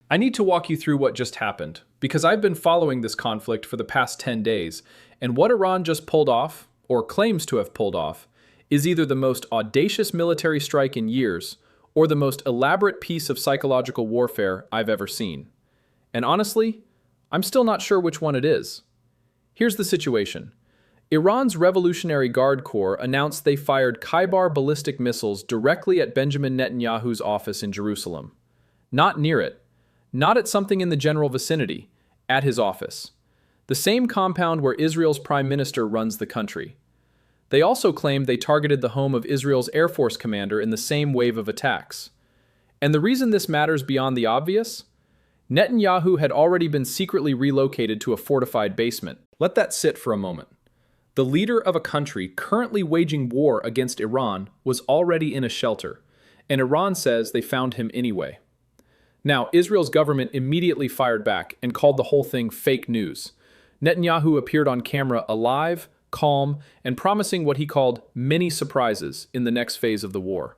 I need to walk you through what just happened, because I've been following this conflict for the past 10 days, and what Iran just pulled off, or claims to have pulled off, is either the most audacious military strike in years, or the most elaborate piece of psychological warfare I've ever seen. And honestly, I'm still not sure which one it is. Here's the situation. Iran's Revolutionary Guard Corps announced they fired Khaibar ballistic missiles directly at Benjamin Netanyahu's office in Jerusalem. Not near it. Not at something in the general vicinity, at his office. The same compound where Israel's prime minister runs the country. They also claimed they targeted the home of Israel's Air Force commander in the same wave of attacks. And the reason this matters beyond the obvious? Netanyahu had already been secretly relocated to a fortified basement. Let that sit for a moment. The leader of a country currently waging war against Iran was already in a shelter, and Iran says they found him anyway. Now, Israel's government immediately fired back and called the whole thing fake news. Netanyahu appeared on camera alive, calm, and promising what he called many surprises in the next phase of the war.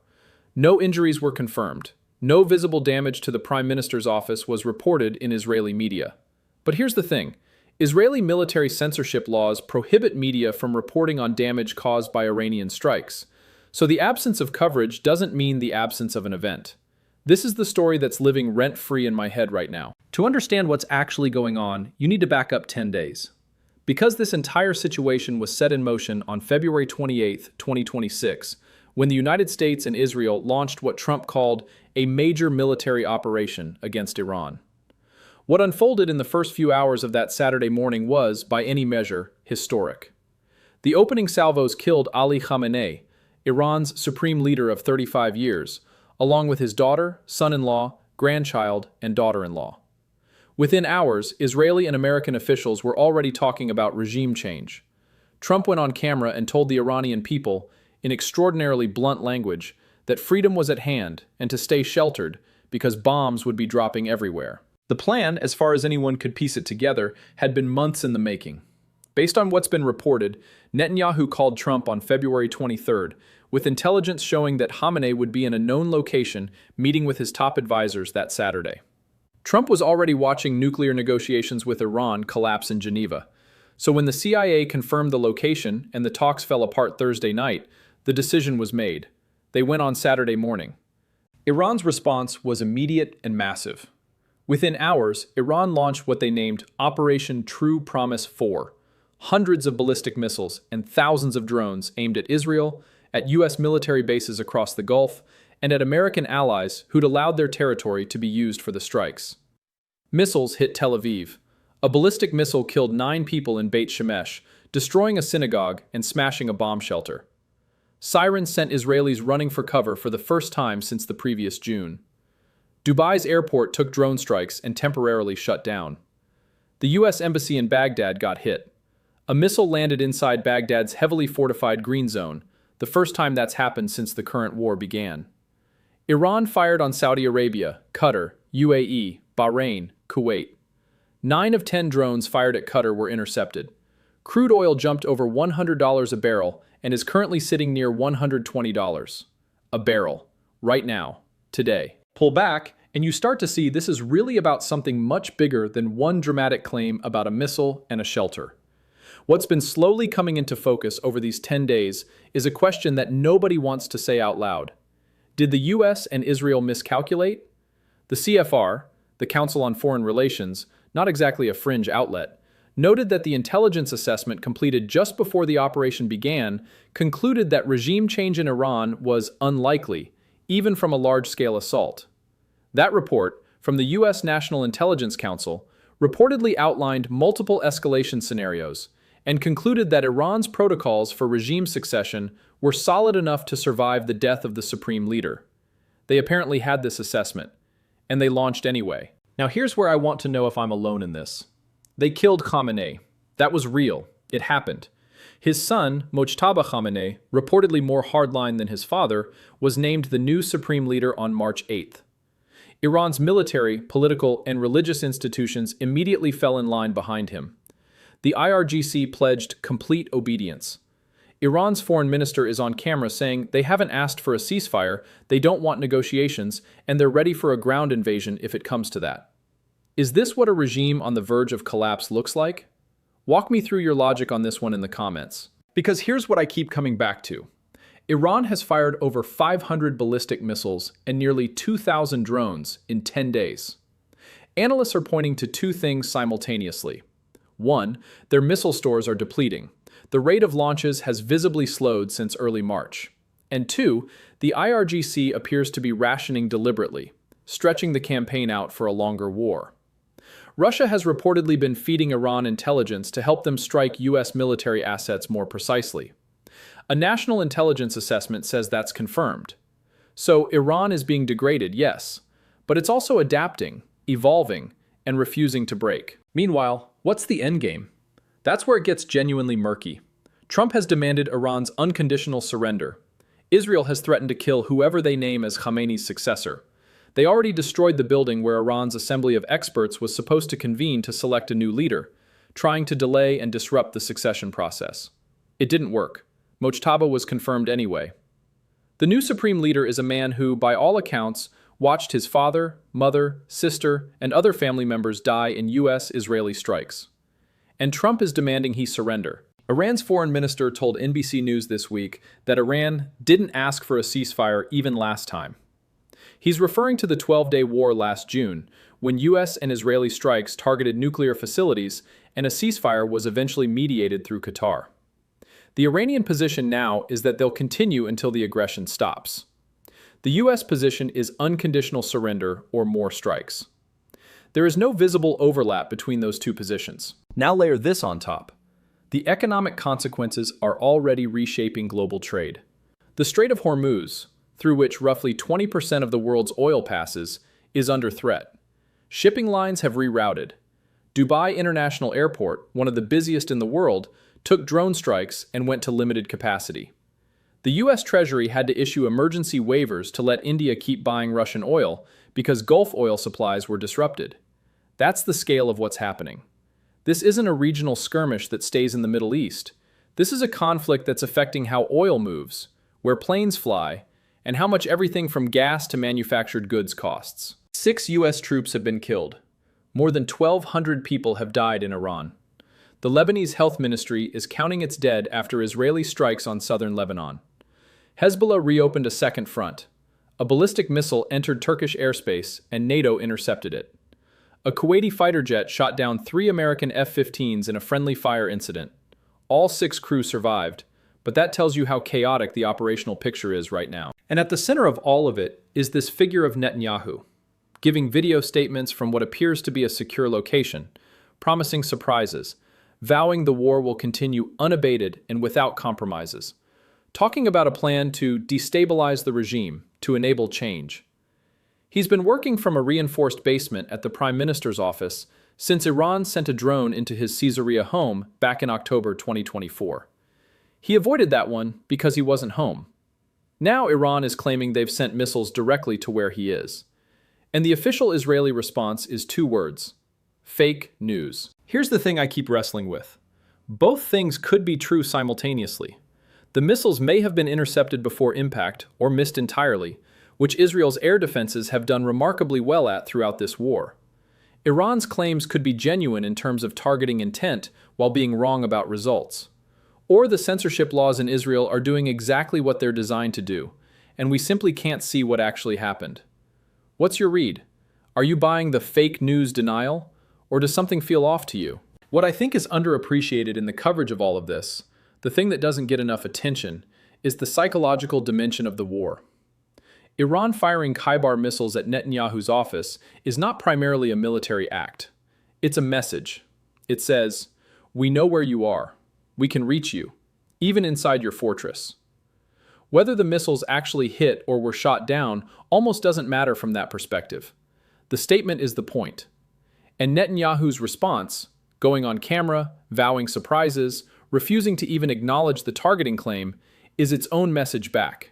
No injuries were confirmed. No visible damage to the prime minister's office was reported in Israeli media. But here's the thing. Israeli military censorship laws prohibit media from reporting on damage caused by Iranian strikes. So the absence of coverage doesn't mean the absence of an event. This is the story that's living rent-free in my head right now. To understand what's actually going on, you need to back up 10 days. Because this entire situation was set in motion on February 28, 2026, when the United States and Israel launched what Trump called a major military operation against Iran. What unfolded in the first few hours of that Saturday morning was, by any measure, historic. The opening salvos killed Ali Khamenei, Iran's supreme leader of 35 years, along with his daughter, son-in-law, grandchild, and daughter-in-law. Within hours, Israeli and American officials were already talking about regime change. Trump went on camera and told the Iranian people, in extraordinarily blunt language, that freedom was at hand and to stay sheltered because bombs would be dropping everywhere. The plan, as far as anyone could piece it together, had been months in the making. Based on what's been reported, Netanyahu called Trump on February 23rd, with intelligence showing that Khamenei would be in a known location meeting with his top advisors that Saturday. Trump was already watching nuclear negotiations with Iran collapse in Geneva. So when the CIA confirmed the location and the talks fell apart Thursday night, the decision was made. They went on Saturday morning. Iran's response was immediate and massive. Within hours, Iran launched what they named Operation True Promise 4. Hundreds of ballistic missiles and thousands of drones aimed at Israel, at U.S. military bases across the Gulf, and at American allies who'd allowed their territory to be used for the strikes. Missiles hit Tel Aviv. A ballistic missile killed 9 people in Beit Shemesh, destroying a synagogue and smashing a bomb shelter. Sirens sent Israelis running for cover for the first time since the previous June. Dubai's airport took drone strikes and temporarily shut down. The U.S. embassy in Baghdad got hit. A missile landed inside Baghdad's heavily fortified green zone, the first time that's happened since the current war began. Iran fired on Saudi Arabia, Qatar, UAE, Bahrain, Kuwait. 9 of 10 drones fired at Qatar were intercepted. Crude oil jumped over $100 a barrel and is currently sitting near $120 a barrel, right now, today. Pull back, and you start to see this is really about something much bigger than one dramatic claim about a missile and a shelter. What's been slowly coming into focus over these 10 days is a question that nobody wants to say out loud. Did the US and Israel miscalculate? The CFR, the Council on Foreign Relations, not exactly a fringe outlet, noted that the intelligence assessment completed just before the operation began concluded that regime change in Iran was unlikely, even from a large-scale assault. That report, from the US National Intelligence Council, reportedly outlined multiple escalation scenarios, and concluded that Iran's protocols for regime succession were solid enough to survive the death of the supreme leader. They apparently had this assessment, and they launched anyway. Now here's where I want to know if I'm alone in this. They killed Khamenei. That was real. It happened. His son, Mojtaba Khamenei, reportedly more hardline than his father, was named the new supreme leader on March 8th. Iran's military, political, and religious institutions immediately fell in line behind him. The IRGC pledged complete obedience. Iran's foreign minister is on camera saying they haven't asked for a ceasefire, they don't want negotiations, and they're ready for a ground invasion if it comes to that. Is this what a regime on the verge of collapse looks like? Walk me through your logic on this one in the comments. Because here's what I keep coming back to. Iran has fired over 500 ballistic missiles and nearly 2,000 drones in 10 days. Analysts are pointing to two things simultaneously. One, their missile stores are depleting. The rate of launches has visibly slowed since early March. And two, the IRGC appears to be rationing deliberately, stretching the campaign out for a longer war. Russia has reportedly been feeding Iran intelligence to help them strike U.S. military assets more precisely. A national intelligence assessment says that's confirmed. So Iran is being degraded, yes, but it's also adapting, evolving, and refusing to break. Meanwhile, what's the endgame? That's where it gets genuinely murky. Trump has demanded Iran's unconditional surrender. Israel has threatened to kill whoever they name as Khamenei's successor. They already destroyed the building where Iran's assembly of experts was supposed to convene to select a new leader, trying to delay and disrupt the succession process. It didn't work. Mojtaba was confirmed anyway. The new supreme leader is a man who, by all accounts, watched his father, mother, sister, and other family members die in U.S.-Israeli strikes. And Trump is demanding he surrender. Iran's foreign minister told NBC News this week that Iran didn't ask for a ceasefire even last time. He's referring to the 12-day war last June, when U.S. and Israeli strikes targeted nuclear facilities and a ceasefire was eventually mediated through Qatar. The Iranian position now is that they'll continue until the aggression stops. The U.S. position is unconditional surrender or more strikes. There is no visible overlap between those two positions. Now layer this on top. The economic consequences are already reshaping global trade. The Strait of Hormuz, through which roughly 20% of the world's oil passes, is under threat. Shipping lines have rerouted. Dubai International Airport, one of the busiest in the world, took drone strikes and went to limited capacity. The U.S. Treasury had to issue emergency waivers to let India keep buying Russian oil because Gulf oil supplies were disrupted. That's the scale of what's happening. This isn't a regional skirmish that stays in the Middle East. This is a conflict that's affecting how oil moves, where planes fly, and how much everything from gas to manufactured goods costs. 6 U.S. troops have been killed. More than 1,200 people have died in Iran. The Lebanese health ministry is counting its dead after Israeli strikes on southern Lebanon. Hezbollah reopened a second front. A ballistic missile entered Turkish airspace and NATO intercepted it. A Kuwaiti fighter jet shot down 3 American F-15s in a friendly fire incident. All 6 crew survived, but that tells you how chaotic the operational picture is right now. And at the center of all of it is this figure of Netanyahu, giving video statements from what appears to be a secure location, promising surprises, vowing the war will continue unabated and without compromises, talking about a plan to destabilize the regime, to enable change. He's been working from a reinforced basement at the Prime Minister's office since Iran sent a drone into his Caesarea home back in October 2024. He avoided that one because he wasn't home. Now Iran is claiming they've sent missiles directly to where he is. And the official Israeli response is 2 words: fake news. Here's the thing I keep wrestling with. Both things could be true simultaneously. The missiles may have been intercepted before impact or missed entirely, which Israel's air defenses have done remarkably well at throughout this war. Iran's claims could be genuine in terms of targeting intent while being wrong about results. Or the censorship laws in Israel are doing exactly what they're designed to do, and we simply can't see what actually happened. What's your read? Are you buying the fake news denial, or does something feel off to you? What I think is underappreciated in the coverage of all of this, the thing that doesn't get enough attention, is the psychological dimension of the war. Iran firing Khaibar missiles at Netanyahu's office is not primarily a military act. It's a message. It says, "We know where you are. We can reach you, even inside your fortress." Whether the missiles actually hit or were shot down almost doesn't matter from that perspective. The statement is the point. And Netanyahu's response, going on camera, vowing surprises, refusing to even acknowledge the targeting claim, is its own message back.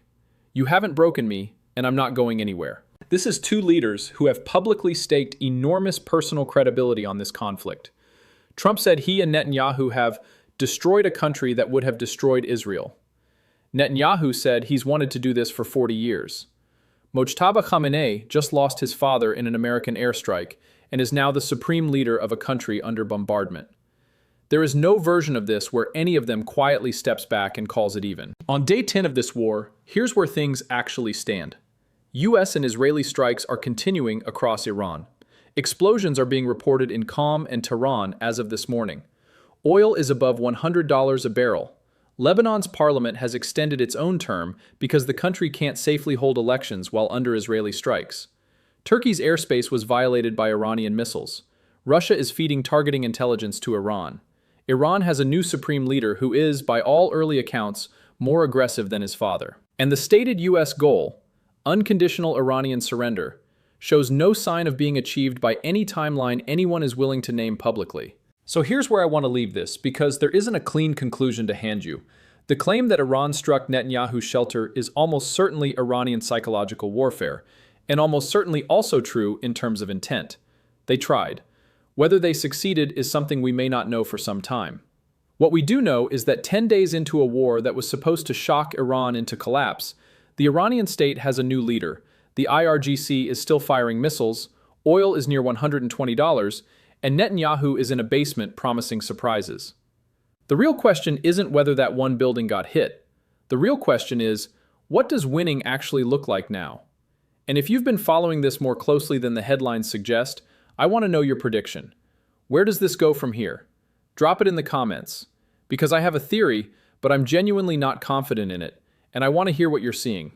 You haven't broken me, and I'm not going anywhere. This is 2 leaders who have publicly staked enormous personal credibility on this conflict. Trump said he and Netanyahu have destroyed a country that would have destroyed Israel. Netanyahu said he's wanted to do this for 40 years. Mojtaba Khamenei just lost his father in an American airstrike, and is now the supreme leader of a country under bombardment. There is no version of this where any of them quietly steps back and calls it even. On day 10 of this war, here's where things actually stand. US and Israeli strikes are continuing across Iran. Explosions are being reported in Qom and Tehran as of this morning. Oil is above $100 a barrel. Lebanon's parliament has extended its own term because the country can't safely hold elections while under Israeli strikes. Turkey's airspace was violated by Iranian missiles. Russia is feeding targeting intelligence to Iran. Iran has a new supreme leader who is, by all early accounts, more aggressive than his father. And the stated US goal, unconditional Iranian surrender, shows no sign of being achieved by any timeline anyone is willing to name publicly. So here's where I want to leave this, because there isn't a clean conclusion to hand you. The claim that Iran struck Netanyahu's shelter is almost certainly Iranian psychological warfare, and almost certainly also true in terms of intent. They tried. Whether they succeeded is something we may not know for some time. What we do know is that 10 days into a war that was supposed to shock Iran into collapse, the Iranian state has a new leader. The IRGC is still firing missiles, oil is near $120, and Netanyahu is in a basement promising surprises. The real question isn't whether that one building got hit. The real question is, what does winning actually look like now? And if you've been following this more closely than the headlines suggest, I want to know your prediction. Where does this go from here? Drop it in the comments. Because I have a theory, but I'm genuinely not confident in it, and I want to hear what you're seeing.